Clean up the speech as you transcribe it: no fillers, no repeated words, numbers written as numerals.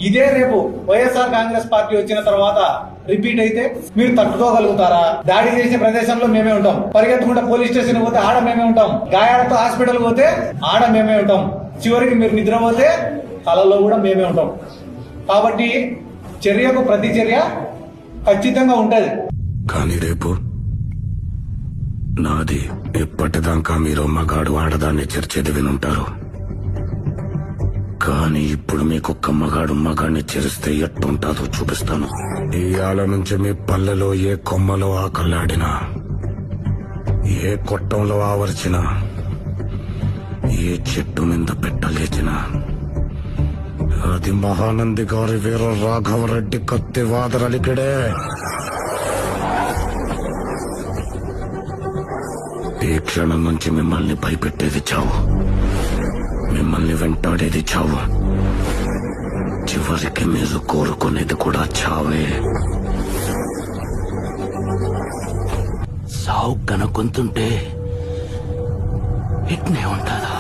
ఇదే రేపు వైఎస్ఆర్ కాంగ్రెస్ పార్టీ వచ్చిన తర్వాత రిపీట్ అయితే మీరు తట్టుకోగలుగుతారా? దాడి చేసే ప్రదేశంలో మేమే ఉంటాం, పరిగెత్తుకుంటే పోలీస్ స్టేషన్ పోతే ఆడ మేమే ఉంటాం, గాయాలతో హాస్పిటల్ పోతే ఆడ మేమే ఉంటాం, చివరికి మీరు నిద్రపోతే కళలో కూడా మేమే ఉంటాం. కాబట్టి చర్యకు ప్రతి చర్య ఖచ్చితంగా ఉంటది. కానీ రేపు నాది ఇప్పటిదాకా మీరు మగాడు ఆడదాన్ని చర్చేది వినుంటారు. కానీ ఇప్పుడు మీకొక్క మగాడు మగాడిని చేరిస్తే ఎట్టుంటాదో చూపిస్తాను. ఇయాల నుంచి మీ పల్లెలో ఏ కొమ్మలో ఆకలాడినా, ఏ కొట్టంలో ఆవర్చినా, ఏ చెట్టు మీద పెట్టలేచినా అది మహానంది గారి వీర రాఘవరెడ్డి కత్తి వాదరలికడే. ఈ క్షణం నుంచి మిమ్మల్ని భయపెట్టేది చావు, మిమ్మల్ని వెంటాడేది చావు, చివరికి మీరు కోరుకునేది కూడా చావే. సావు కనుకుంటుంటే ఇట్నే ఉంటుందా?